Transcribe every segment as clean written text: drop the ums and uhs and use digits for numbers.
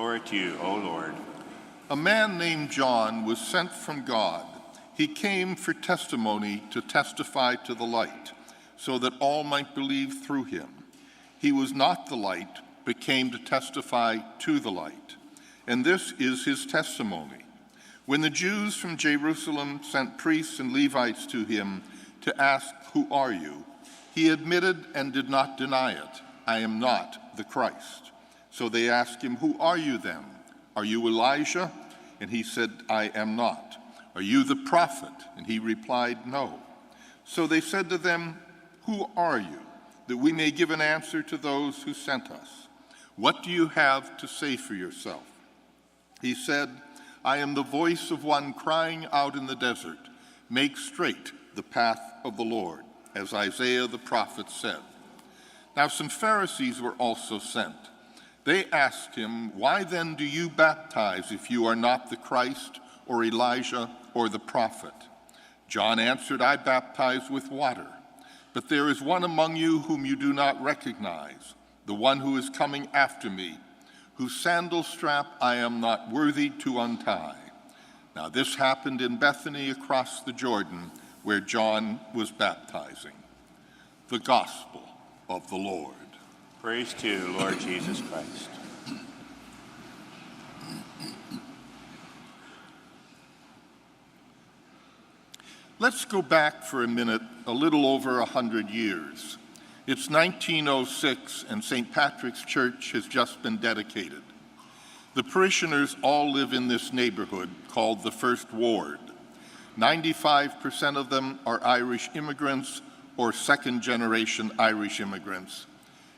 Glory to you, O Lord. A man named John was sent from God. He came for testimony to testify to the light, so that all might believe through him. He was not the light, but came to testify to the light. And this is his testimony. When the Jews from Jerusalem sent priests and Levites to him to ask, "Who are you?" he admitted and did not deny it, "I am not the Christ." So they asked him, "Who are you then? Are you Elijah?" And he said, "I am not." "Are you the prophet?" And he replied, "No." So they said to them, "Who are you? That we may give an answer to those who sent us. What do you have to say for yourself?" He said, "I am the voice of one crying out in the desert, 'Make straight the path of the Lord,' as Isaiah the prophet said." Now some Pharisees were also sent. They asked him, "Why then do you baptize if you are not the Christ or Elijah or the prophet?" John answered, "I baptize with water, but there is one among you whom you do not recognize, the one who is coming after me, whose sandal strap I am not worthy to untie." Now this happened in Bethany across the Jordan, where John was baptizing. The Gospel of the Lord. Praise to you, Lord Jesus Christ. Let's go back for a minute, a little over 100 years. It's 1906 and St. Patrick's Church has just been dedicated. The parishioners all live in this neighborhood called the First Ward. 95% of them are Irish immigrants or second-generation Irish immigrants,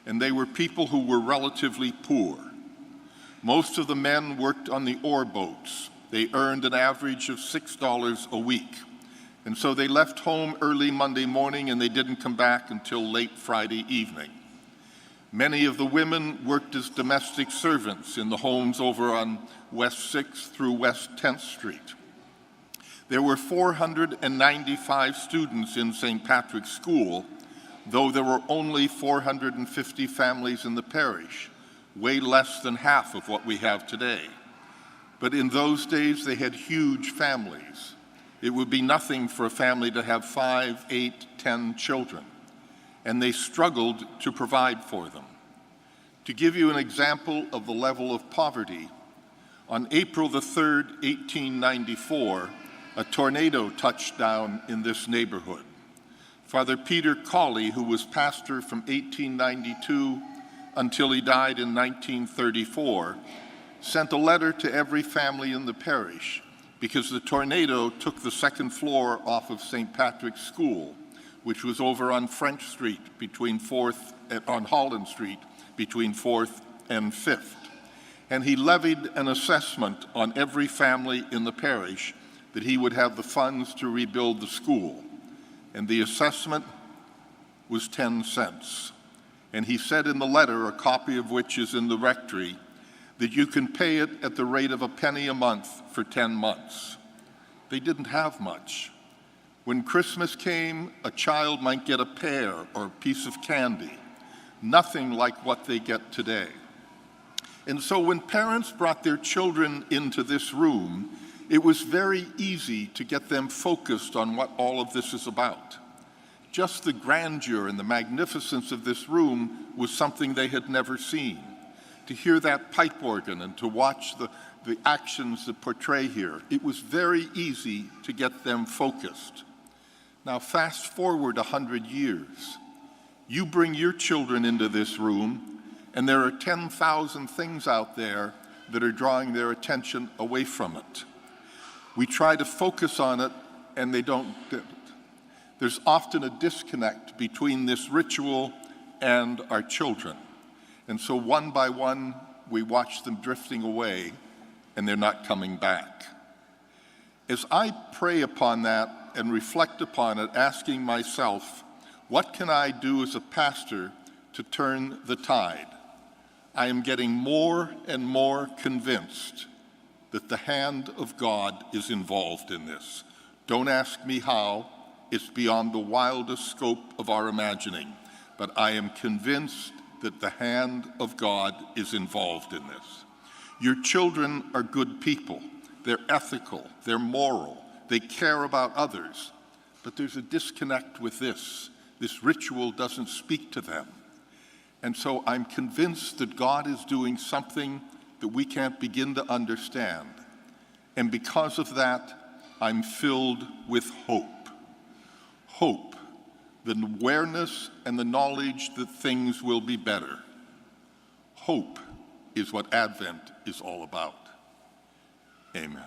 and they were people who were relatively poor. Most of the men worked on the ore boats. They earned an average of $6 a week. And so they left home early Monday morning and they didn't come back until late Friday evening. Many of the women worked as domestic servants in the homes over on West 6th through West 10th Street. There were 495 students in St. Patrick's School, though there were only 450 families in the parish, way less than half of what we have today. But in those days, they had huge families. It would be nothing for a family to have 5, 8, 10 children, and they struggled to provide for them. To give you an example of the level of poverty, on April the 3rd, 1894, a tornado touched down in this neighborhood. Father Peter Colley, who was pastor from 1892 until he died in 1934, sent a letter to every family in the parish because the tornado took the second floor off of St. Patrick's School, which was over on French Street on Holland Street between 4th and 5th. And he levied an assessment on every family in the parish that he would have the funds to rebuild the school. And the assessment was 10 cents. And he said in the letter, a copy of which is in the rectory, that you can pay it at the rate of a penny a month for 10 months. They didn't have much. When Christmas came, a child might get a pear or a piece of candy, nothing like what they get today. And so when parents brought their children into this room, it was very easy to get them focused on what all of this is about. Just the grandeur and the magnificence of this room was something they had never seen. To hear that pipe organ and to watch the actions that portray here, it was very easy to get them focused. Now fast forward 100 years. You bring your children into this room, and there are 10,000 things out there that are drawing their attention away from it. We try to focus on it, and they don't do it. There's often a disconnect between this ritual and our children. And so one by one, we watch them drifting away, and they're not coming back. As I pray upon that and reflect upon it, asking myself, what can I do as a pastor to turn the tide? I am getting more and more convinced that the hand of God is involved in this. Don't ask me how. It's beyond the wildest scope of our imagining. But I am convinced that the hand of God is involved in this. Your children are good people. They're ethical, they're moral, they care about others. But there's a disconnect with this. This ritual doesn't speak to them. And so I'm convinced that God is doing something that we can't begin to understand. And because of that, I'm filled with hope. Hope, the awareness and the knowledge that things will be better. Hope is what Advent is all about. Amen.